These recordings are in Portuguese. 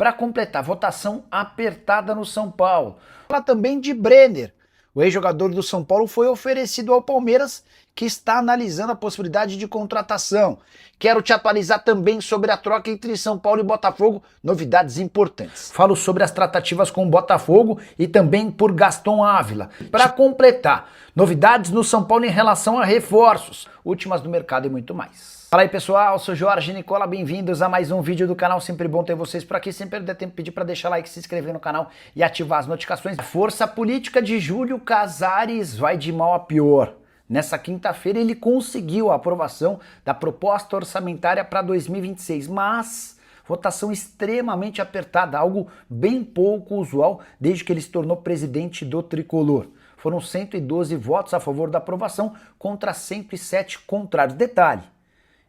Para completar, votação apertada no São Paulo. Fala também de Brenner. O ex-jogador do São Paulo foi oferecido ao Palmeiras, que está analisando a possibilidade de contratação. Quero te atualizar também sobre a troca entre São Paulo e Botafogo, novidades importantes. Falo sobre as tratativas com o Botafogo e também por Gaston Ávila. Para completar, novidades no São Paulo em relação a reforços, últimas do mercado e muito mais. Fala aí pessoal, sou Jorge Nicola, bem-vindos a mais um vídeo do canal, sempre bom ter vocês por aqui, sempre der tempo pedir para deixar like, se inscrever no canal e ativar as notificações. Força política de Júlio Casares vai de mal a pior. Nessa quinta-feira ele conseguiu a aprovação da proposta orçamentária para 2026, mas votação extremamente apertada, algo bem pouco usual desde que ele se tornou presidente do Tricolor. Foram 112 votos a favor da aprovação contra 107 contrários. Detalhe,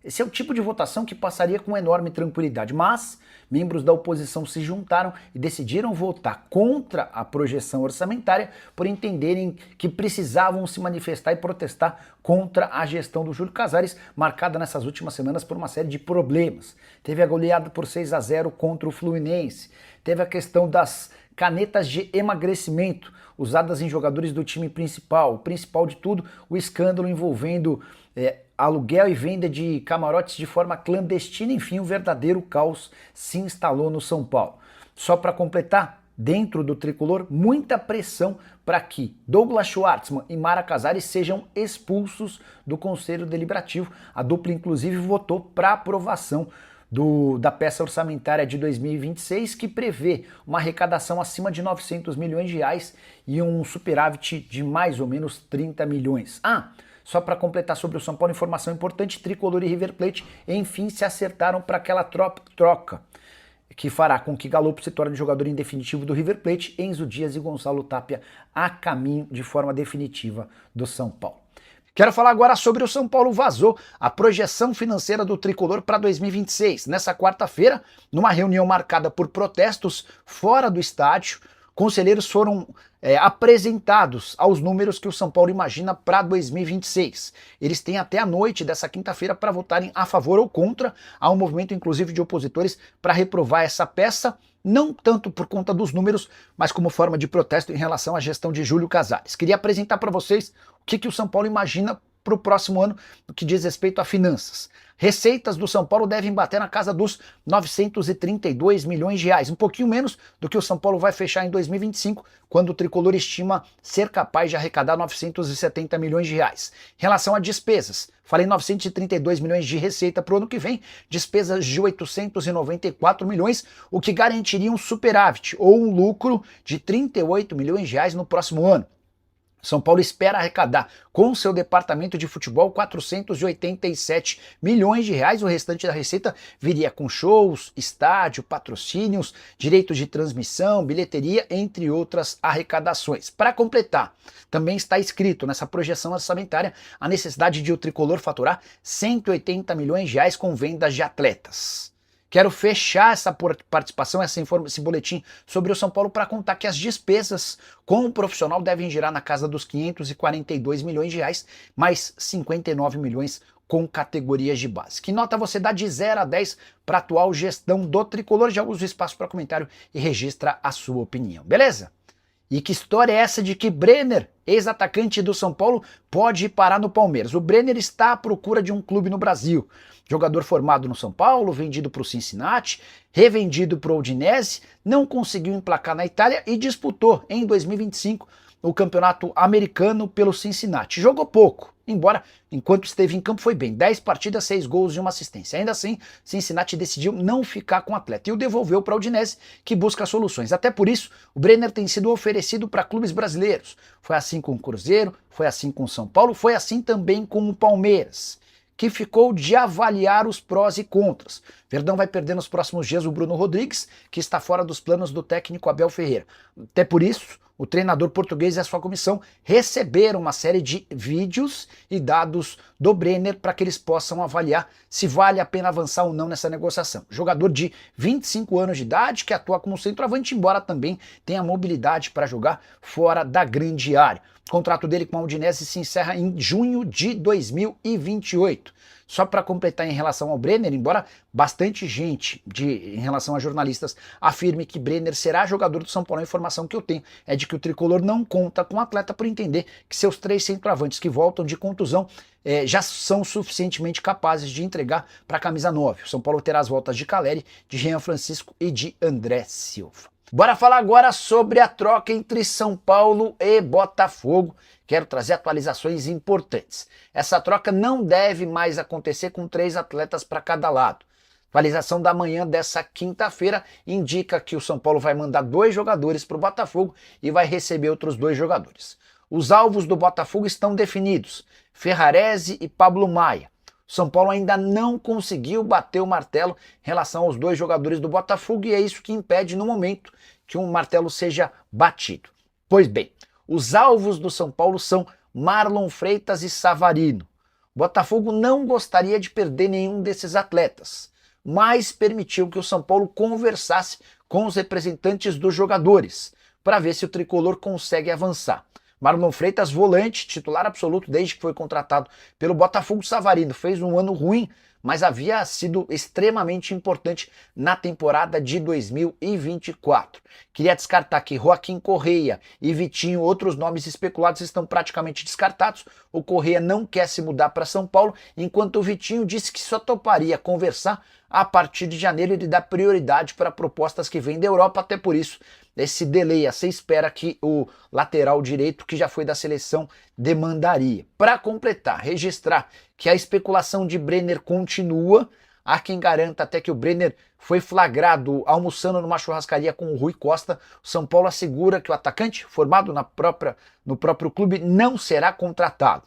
esse é o tipo de votação que passaria com enorme tranquilidade, mas membros da oposição se juntaram e decidiram votar contra a projeção orçamentária por entenderem que precisavam se manifestar e protestar contra a gestão do Júlio Casares, marcada nessas últimas semanas por uma série de problemas. Teve a goleada por 6-0 contra o Fluminense, teve a questão das canetas de emagrecimento usadas em jogadores do time principal, o principal de tudo, o escândalo envolvendo aluguel e venda de camarotes de forma clandestina, enfim, um verdadeiro caos se instalou no São Paulo. Só para completar, dentro do Tricolor, muita pressão para que Douglas Schwartzman e Mara Casares sejam expulsos do Conselho Deliberativo. A dupla, inclusive, votou para aprovação da peça orçamentária de 2026, que prevê uma arrecadação acima de 900 milhões de reais e um superávit de mais ou menos 30 milhões. Só para completar sobre o São Paulo, informação importante, Tricolor e River Plate enfim se acertaram para aquela troca que fará com que Galopo se torne jogador em definitivo do River Plate, Enzo Dias e Gonçalo Tapia a caminho de forma definitiva do São Paulo. Quero falar agora sobre o São Paulo. Vazou a projeção financeira do Tricolor para 2026. Nessa quarta-feira, numa reunião marcada por protestos fora do estádio, conselheiros foram apresentados aos números que o São Paulo imagina para 2026. Eles têm até a noite dessa quinta-feira para votarem a favor ou contra. Há um movimento, inclusive, de opositores para reprovar essa peça, não tanto por conta dos números, mas como forma de protesto em relação à gestão de Júlio Casares. Queria apresentar para vocês o que o São Paulo imagina para o próximo ano no que diz respeito a finanças. Receitas do São Paulo devem bater na casa dos 932 milhões de reais, um pouquinho menos do que o São Paulo vai fechar em 2025, quando o Tricolor estima ser capaz de arrecadar 970 milhões de reais. Em relação a despesas, falei 932 milhões de receita para o ano que vem, despesas de 894 milhões, o que garantiria um superávit ou um lucro de 38 milhões de reais no próximo ano. São Paulo espera arrecadar com seu departamento de futebol 487 milhões de reais. O restante da receita viria com shows, estádio, patrocínios, direitos de transmissão, bilheteria, entre outras arrecadações. Para completar, também está escrito nessa projeção orçamentária a necessidade de o Tricolor faturar 180 milhões de reais com vendas de atletas. Quero fechar essa participação, esse boletim sobre o São Paulo para contar que as despesas com o profissional devem girar na casa dos 542 milhões de reais, mais 59 milhões com categorias de base. Que nota você dá de 0 a 10 para a atual gestão do Tricolor? Já usa o espaço para comentário e registra a sua opinião, beleza? E que história é essa de que Brenner, ex-atacante do São Paulo, pode parar no Palmeiras? O Brenner está à procura de um clube no Brasil. Jogador formado no São Paulo, vendido para o Cincinnati, revendido para o Udinese, não conseguiu emplacar na Itália e disputou em 2025 o campeonato americano pelo Cincinnati. Jogou pouco, embora enquanto esteve em campo foi bem. 10 partidas, 6 gols e 1 assistência. Ainda assim, Cincinnati decidiu não ficar com o atleta e o devolveu para o Udinese, que busca soluções. Até por isso, o Brenner tem sido oferecido para clubes brasileiros. Foi assim com o Cruzeiro, foi assim com o São Paulo, foi assim também com o Palmeiras, que ficou de avaliar os prós e contras. Verdão vai perder nos próximos dias o Bruno Rodrigues, que está fora dos planos do técnico Abel Ferreira. Até por isso, o treinador português e a sua comissão receberam uma série de vídeos e dados do Brenner para que eles possam avaliar se vale a pena avançar ou não nessa negociação. Jogador de 25 anos de idade que atua como centroavante, embora também tenha mobilidade para jogar fora da grande área. O contrato dele com a Udinese se encerra em junho de 2028. Só para completar em relação ao Brenner, embora bastante gente em relação a jornalistas afirme que Brenner será jogador do São Paulo, a informação que eu tenho é de que o tricolor não conta com o atleta por entender que seus 3 centroavantes que voltam de contusão já são suficientemente capazes de entregar para a camisa 9. O São Paulo terá as voltas de Caleri, de Jean Francisco e de André Silva. Bora falar agora sobre a troca entre São Paulo e Botafogo. Quero trazer atualizações importantes. Essa troca não deve mais acontecer com 3 atletas para cada lado. Atualização da manhã dessa quinta-feira indica que o São Paulo vai mandar 2 jogadores para o Botafogo e vai receber outros 2 jogadores. Os alvos do Botafogo estão definidos: Ferrarese e Pablo Maia. São Paulo ainda não conseguiu bater o martelo em relação aos 2 jogadores do Botafogo e é isso que impede no momento que um martelo seja batido. Pois bem, os alvos do São Paulo são Marlon Freitas e Savarino. O Botafogo não gostaria de perder nenhum desses atletas, mas permitiu que o São Paulo conversasse com os representantes dos jogadores para ver se o tricolor consegue avançar. Marlon Freitas, volante, titular absoluto desde que foi contratado pelo Botafogo. Savarino fez um ano ruim, mas havia sido extremamente importante na temporada de 2024. Queria destacar que Joaquim Correia e Vitinho, outros nomes especulados, estão praticamente descartados. O Correia não quer se mudar para São Paulo, enquanto o Vitinho disse que só toparia conversar a partir de janeiro. Ele dá prioridade para propostas que vêm da Europa, até por isso esse delay, essa espera que o lateral direito, que já foi da seleção, demandaria. Para completar, registrar que a especulação de Brenner continua. Há quem garanta até que o Brenner foi flagrado almoçando numa churrascaria com o Rui Costa. O São Paulo assegura que o atacante, formado no próprio clube, não será contratado.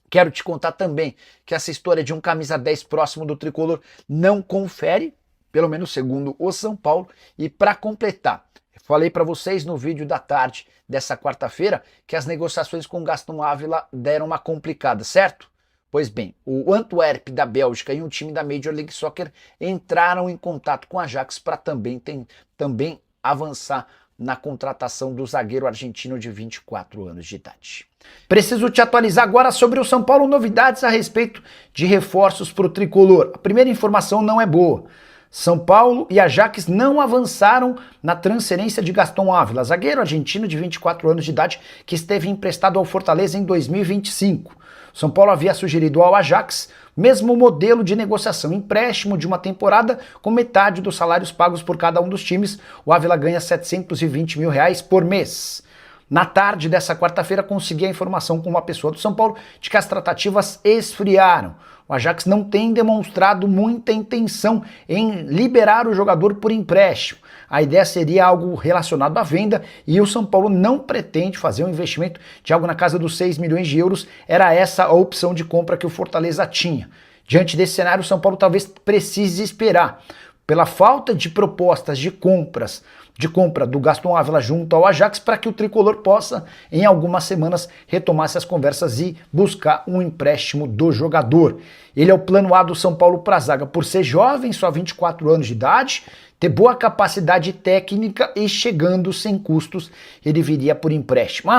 Quero te contar também que essa história de um camisa 10 próximo do tricolor não confere, pelo menos segundo o São Paulo. E para completar, falei para vocês no vídeo da tarde dessa quarta-feira que as negociações com Gaston Ávila deram uma complicada, certo? Pois bem, o Antwerp da Bélgica e um time da Major League Soccer entraram em contato com a Ajax para também avançar na contratação do zagueiro argentino de 24 anos de idade. Preciso te atualizar agora sobre o São Paulo, novidades a respeito de reforços para o tricolor. A primeira informação não é boa. São Paulo e Ajax não avançaram na transferência de Gaston Ávila, zagueiro argentino de 24 anos de idade que esteve emprestado ao Fortaleza em 2025. São Paulo havia sugerido ao Ajax mesmo modelo de negociação, empréstimo de uma temporada com metade dos salários pagos por cada um dos times. O Ávila ganha R$720 mil por mês. Na tarde dessa quarta-feira consegui a informação com uma pessoa do São Paulo de que as tratativas esfriaram. O Ajax não tem demonstrado muita intenção em liberar o jogador por empréstimo. A ideia seria algo relacionado à venda e o São Paulo não pretende fazer um investimento de algo na casa dos 6 milhões de euros. Era essa a opção de compra que o Fortaleza tinha. Diante desse cenário, o São Paulo talvez precise esperar. Pela falta de propostas de compra do Gaston Ávila junto ao Ajax, para que o tricolor possa, em algumas semanas, retomar essas conversas e buscar um empréstimo do jogador. Ele é o plano A do São Paulo para a zaga, por ser jovem, só 24 anos de idade, ter boa capacidade técnica e chegando sem custos, ele viria por empréstimo.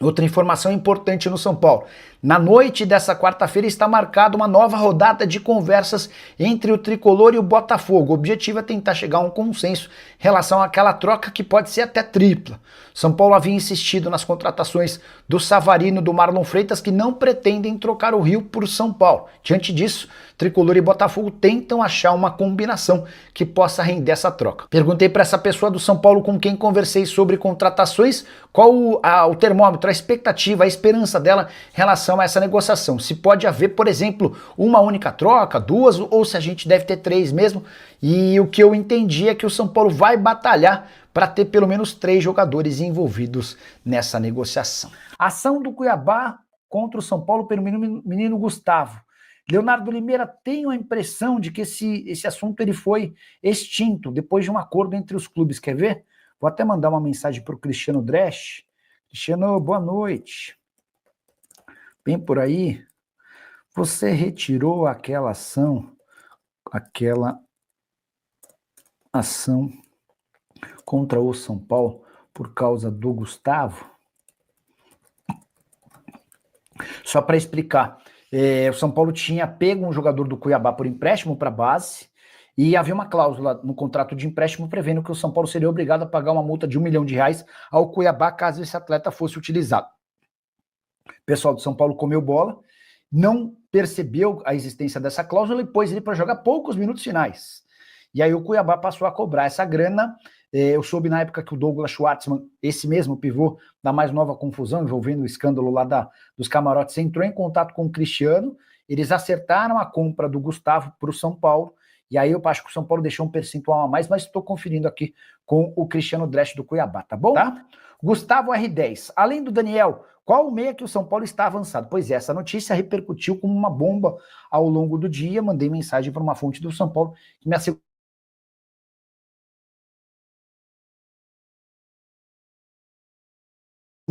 Outra informação importante no São Paulo. Na noite dessa quarta-feira está marcada uma nova rodada de conversas entre o Tricolor e o Botafogo. O objetivo é tentar chegar a um consenso em relação àquela troca que pode ser até tripla. São Paulo havia insistido nas contratações do Savarino e do Marlon Freitas, que não pretendem trocar o Rio por São Paulo. Diante disso, Tricolor e Botafogo tentam achar uma combinação que possa render essa troca. Perguntei para essa pessoa do São Paulo com quem conversei sobre contratações qual o termômetro, a expectativa, a esperança dela em relação a essa negociação. Se pode haver, por exemplo, uma única troca, 2, ou se a gente deve ter 3 mesmo. E o que eu entendi é que o São Paulo vai batalhar para ter pelo menos 3 jogadores envolvidos nessa negociação. Ação do Cuiabá contra o São Paulo pelo menino Gustavo. Leonardo Limeira, tenho a impressão de que esse assunto ele foi extinto depois de um acordo entre os clubes. Quer ver? Vou até mandar uma mensagem para o Cristiano Dresch. Cristiano, boa noite. Bem por aí. Você retirou aquela ação contra o São Paulo por causa do Gustavo? Só para explicar, o São Paulo tinha pego um jogador do Cuiabá por empréstimo para a base e havia uma cláusula no contrato de empréstimo prevendo que o São Paulo seria obrigado a pagar uma multa de R$ 1 milhão ao Cuiabá caso esse atleta fosse utilizado. O pessoal do São Paulo comeu bola, não percebeu a existência dessa cláusula e pôs ele para jogar poucos minutos finais. E aí o Cuiabá passou a cobrar essa grana. Eu soube na época que o Douglas Schwartzman, esse mesmo pivô da mais nova confusão, envolvendo o escândalo lá dos camarotes, entrou em contato com o Cristiano, eles acertaram a compra do Gustavo para o São Paulo, e aí eu acho que o São Paulo deixou um percentual a mais, mas estou conferindo aqui com o Cristiano Dresch do Cuiabá, tá bom? Tá? Gustavo R10, além do Daniel, qual o meia que o São Paulo está avançado? Pois é, essa notícia repercutiu como uma bomba ao longo do dia, mandei mensagem para uma fonte do São Paulo que me assegurou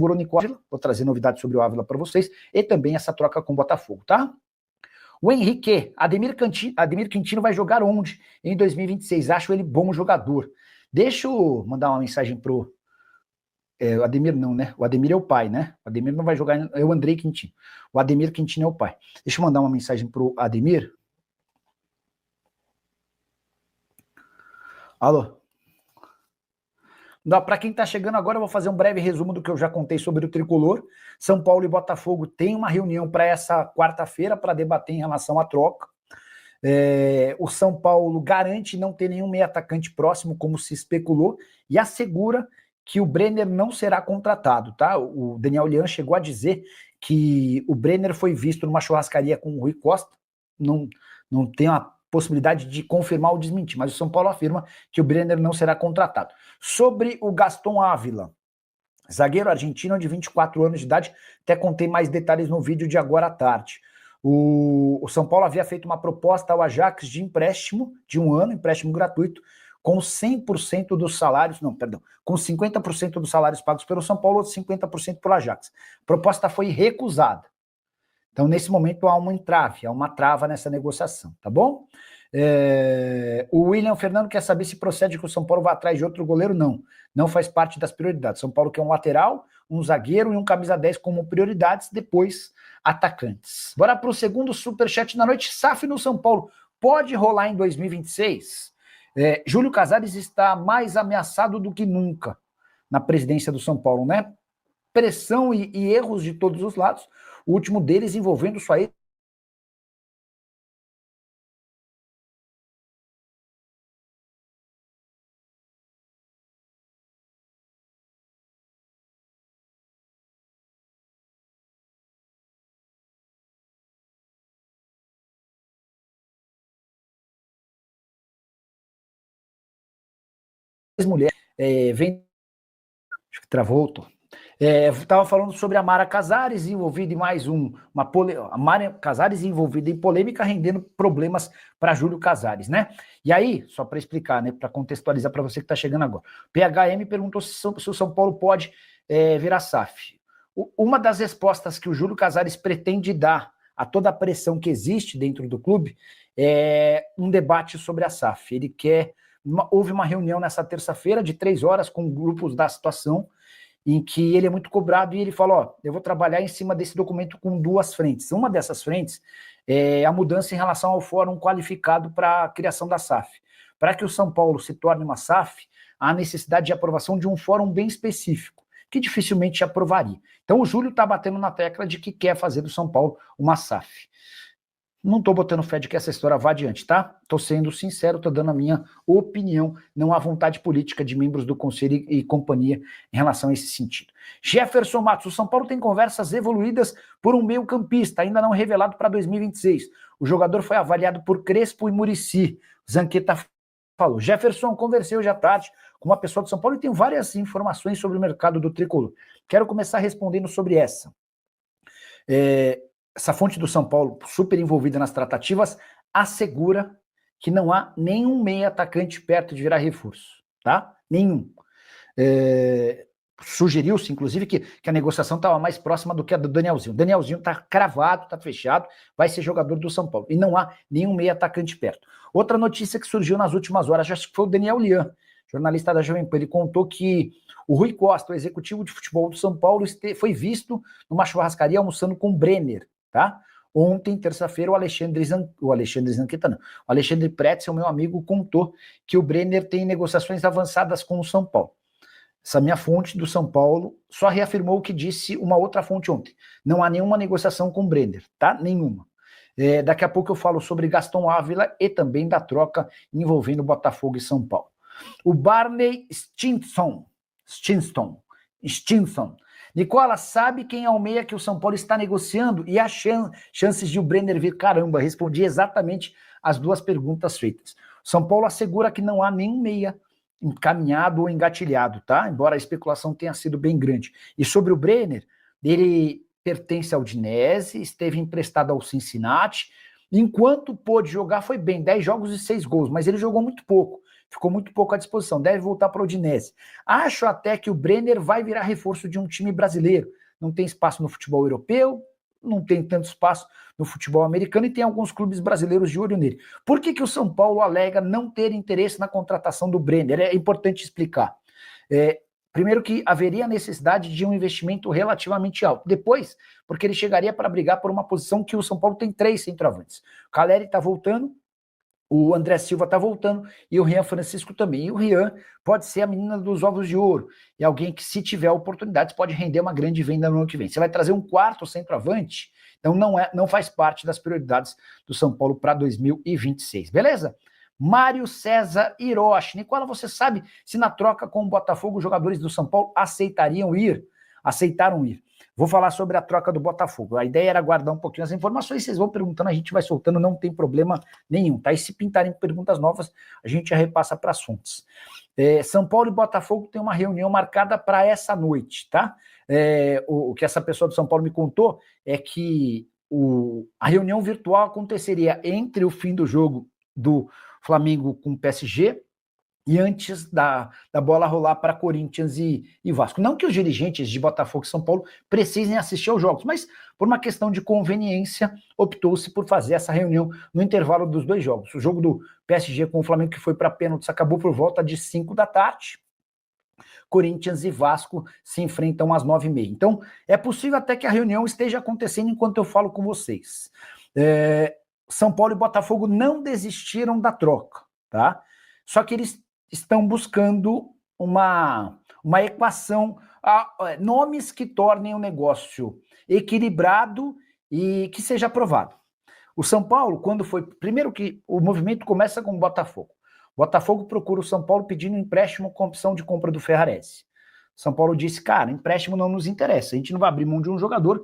o Nico Ávila, vou trazer novidades sobre o Ávila para vocês, e também essa troca com o Botafogo, tá? O Henrique, Ademir Quintino vai jogar onde em 2026? Acho ele bom jogador. Deixa eu mandar uma mensagem pro... o Ademir não, né? O Ademir é o pai, né? O Ademir não vai jogar, é o Andrei Quintino. O Ademir Quintino é o pai. Deixa eu mandar uma mensagem pro Ademir. Alô? Para quem está chegando agora, eu vou fazer um breve resumo do que eu já contei sobre o Tricolor. São Paulo e Botafogo têm uma reunião para essa quarta-feira para debater em relação à troca. O São Paulo garante não ter nenhum meio atacante próximo, como se especulou, e assegura que o Brenner não será contratado, tá? O Daniel Lian chegou a dizer que o Brenner foi visto numa churrascaria com o Rui Costa, não tem a possibilidade de confirmar ou desmentir, mas o São Paulo afirma que o Brenner não será contratado. Sobre o Gaston Ávila, zagueiro argentino de 24 anos de idade, até contei mais detalhes no vídeo de agora à tarde. O São Paulo havia feito uma proposta ao Ajax de empréstimo de 1 ano, empréstimo gratuito, com 100% dos salários, com 50% dos salários pagos pelo São Paulo, outros 50% pelo Ajax. A proposta foi recusada. Então, nesse momento, há um entrave, há uma trava nessa negociação, tá bom? O William Fernando quer saber se procede que o São Paulo vá atrás de outro goleiro. Não faz parte das prioridades. São Paulo quer um lateral, um zagueiro e um camisa 10 como prioridades, depois atacantes. Bora para o segundo superchat da noite. SAF no São Paulo pode rolar em 2026? Júlio Casares está mais ameaçado do que nunca na presidência do São Paulo, né? Pressão e erros de todos os lados, o último deles envolvendo sua ex-mulher, acho que travou, estava falando sobre a Mara Casares envolvida em mais a Mara Casares envolvida em polêmica, rendendo problemas para Júlio Casares, né? E aí, só para explicar, né, para contextualizar para você que está chegando agora, PHM perguntou se o São Paulo pode virar SAF. Uma das respostas que o Júlio Casares pretende dar a toda a pressão que existe dentro do clube é um debate sobre a SAF. Ele quer... Houve uma reunião nessa terça-feira de 3 horas com grupos da situação, em que ele é muito cobrado e ele fala, eu vou trabalhar em cima desse documento com 2 frentes. Uma dessas frentes é a mudança em relação ao fórum qualificado para a criação da SAF. Para que o São Paulo se torne uma SAF, há necessidade de aprovação de um fórum bem específico, que dificilmente aprovaria. Então o Júlio está batendo na tecla de que quer fazer do São Paulo uma SAF. Não estou botando fé de que essa história vá adiante, tá? Estou sendo sincero, estou dando a minha opinião, não há vontade política de membros do Conselho e companhia em relação a esse sentido. Jefferson Matos, o São Paulo tem conversas evoluídas por um meio-campista, ainda não revelado para 2026. O jogador foi avaliado por Crespo e Muricy. Zanqueta falou. Jefferson, conversei hoje à tarde com uma pessoa do São Paulo e tenho várias informações sobre o mercado do tricolor. Quero começar respondendo sobre essa. Essa fonte do São Paulo, super envolvida nas tratativas, assegura que não há nenhum meia atacante perto de virar reforço, tá? Nenhum. Sugeriu-se, inclusive, que a negociação estava mais próxima do que a do Danielzinho. O Danielzinho está cravado, está fechado, vai ser jogador do São Paulo. E não há nenhum meia atacante perto. Outra notícia que surgiu nas últimas horas, acho que foi o Daniel Lian, jornalista da Jovem Pan, ele contou que o Rui Costa, o executivo de futebol do São Paulo, foi visto numa churrascaria almoçando com o Brenner, tá? Ontem, terça-feira, o Alexandre Pretzel, meu amigo, contou que o Brenner tem negociações avançadas com o São Paulo. Essa minha fonte do São Paulo só reafirmou o que disse uma outra fonte ontem. Não há nenhuma negociação com o Brenner, tá? Nenhuma. Daqui a pouco eu falo sobre Gaston Ávila e também da troca envolvendo Botafogo e São Paulo. O Barney Stinson. Nicola, sabe quem é o meia que o São Paulo está negociando? E as chances de o Brenner vir? Caramba, respondi exatamente as duas perguntas feitas. O São Paulo assegura que não há nenhum meia encaminhado ou engatilhado, tá? Embora a especulação tenha sido bem grande. E sobre o Brenner, ele pertence ao Udinese, esteve emprestado ao Cincinnati, enquanto pôde jogar foi bem, 10 jogos e 6 gols, mas ele jogou muito pouco, ficou muito pouco à disposição, deve voltar para o Udinese. Acho até que o Brenner vai virar reforço de um time brasileiro, não tem espaço no futebol europeu, não tem tanto espaço no futebol americano e tem alguns clubes brasileiros de olho nele. Por que o São Paulo alega não ter interesse na contratação do Brenner? É importante explicar. Primeiro que haveria necessidade de um investimento relativamente alto. Depois, porque ele chegaria para brigar por uma posição que o São Paulo tem 3 centroavantes. O Caleri está voltando, o André Silva está voltando e o Rian Francisco também. E o Rian pode ser a menina dos ovos de ouro. E alguém que, se tiver oportunidades, pode render uma grande venda no ano que vem. Você vai trazer um 4º centroavante, então não faz parte das prioridades do São Paulo para 2026. Beleza? Mário César Hiroshi. Nicola, você sabe se na troca com o Botafogo os jogadores do São Paulo aceitaram ir? Vou falar sobre a troca do Botafogo. A ideia era guardar um pouquinho as informações, vocês vão perguntando, a gente vai soltando, não tem problema nenhum, tá? E se pintarem perguntas novas, a gente já repassa para as fontes. São Paulo e Botafogo tem uma reunião marcada para essa noite, tá? O que essa pessoa do São Paulo me contou é que a reunião virtual aconteceria entre o fim do jogo do Flamengo com o PSG e antes da bola rolar para Corinthians e Vasco. Não que os dirigentes de Botafogo e São Paulo precisem assistir aos jogos, mas por uma questão de conveniência, optou-se por fazer essa reunião no intervalo dos 2 jogos. O jogo do PSG com o Flamengo, que foi para pênaltis, acabou por volta de 5 da tarde. Corinthians e Vasco se enfrentam às 9h30. Então, é possível até que a reunião esteja acontecendo enquanto eu falo com vocês. São Paulo e Botafogo não desistiram da troca, tá? Só que eles estão buscando uma equação, nomes que tornem o negócio equilibrado e que seja aprovado. O São Paulo, quando foi... Primeiro que o movimento começa com o Botafogo. O Botafogo procura o São Paulo pedindo empréstimo com opção de compra do Ferrarese. São Paulo disse, cara, empréstimo não nos interessa, a gente não vai abrir mão de um jogador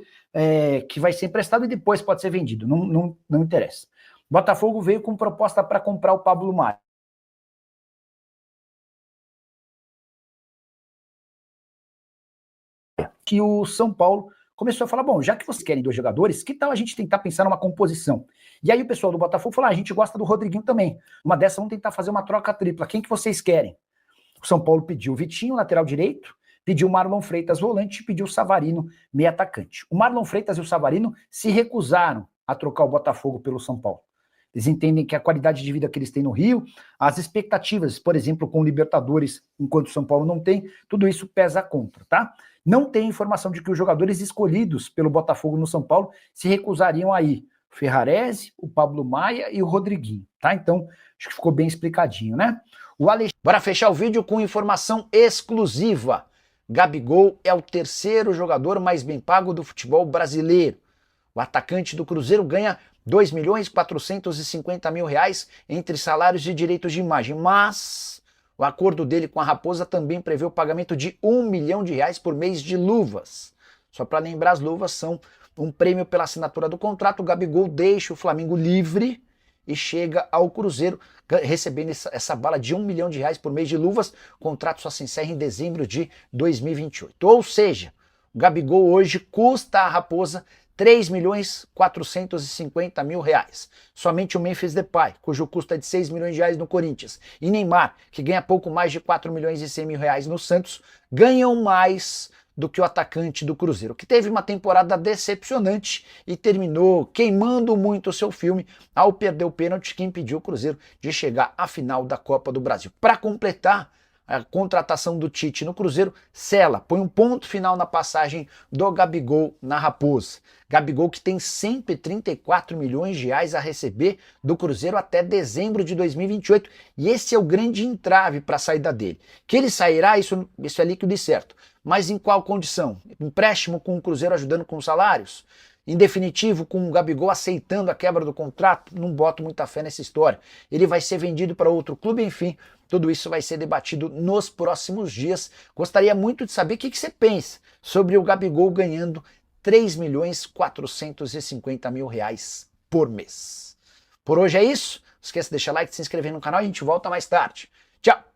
que vai ser emprestado e depois pode ser vendido, não interessa. Botafogo veio com proposta para comprar o Pablo Maia. Que o São Paulo começou a falar, bom, já que vocês querem 2 jogadores, que tal a gente tentar pensar numa composição? E aí o pessoal do Botafogo falou, a gente gosta do Rodriguinho também, uma dessas vamos tentar fazer uma troca tripla, quem que vocês querem? O São Paulo pediu o Vitinho, lateral direito, pediu o Marlon Freitas, volante, e pediu o Savarino, meio atacante. O Marlon Freitas e o Savarino se recusaram a trocar o Botafogo pelo São Paulo. Eles entendem que a qualidade de vida que eles têm no Rio, as expectativas, por exemplo, com o Libertadores, enquanto o São Paulo não tem, tudo isso pesa contra, tá? Não tem informação de que os jogadores escolhidos pelo Botafogo no São Paulo se recusariam a ir. O Ferrarese, o Pablo Maia e o Rodriguinho, tá? Então, acho que ficou bem explicadinho, né? Bora fechar o vídeo com informação exclusiva. Gabigol é o 3º jogador mais bem pago do futebol brasileiro. O atacante do Cruzeiro ganha R$2.450.000 entre salários e direitos de imagem, mas o acordo dele com a Raposa também prevê o pagamento de R$1 milhão por mês de luvas. Só para lembrar, as luvas são um prêmio pela assinatura do contrato. O Gabigol deixa o Flamengo livre e chega ao Cruzeiro recebendo essa bala de R$1 milhão por mês de luvas. O contrato só se encerra em dezembro de 2028. Ou seja, o Gabigol hoje custa à Raposa R$3.450.000. Somente o Memphis Depay, cujo custo é de R$6 milhões no Corinthians, e Neymar, que ganha pouco mais de R$4.100.000 no Santos, ganham mais do que o atacante do Cruzeiro, que teve uma temporada decepcionante e terminou queimando muito o seu filme ao perder o pênalti que impediu o Cruzeiro de chegar à final da Copa do Brasil. Para completar, a contratação do Tite no Cruzeiro sela, põe um ponto final na passagem do Gabigol na Raposa. Gabigol que tem 134 milhões de reais a receber do Cruzeiro até dezembro de 2028, e esse é o grande entrave para a saída dele. Que ele sairá, isso é líquido e certo, mas em qual condição? Empréstimo com o Cruzeiro ajudando com os salários? Em definitivo, com o Gabigol aceitando a quebra do contrato? Não boto muita fé nessa história. Ele vai ser vendido para outro clube, enfim, tudo isso vai ser debatido nos próximos dias. Gostaria muito de saber o que você pensa sobre o Gabigol ganhando 3.450.000 reais por mês. Por hoje é isso. Não esqueça de deixar like, se inscrever no canal e a gente volta mais tarde. Tchau!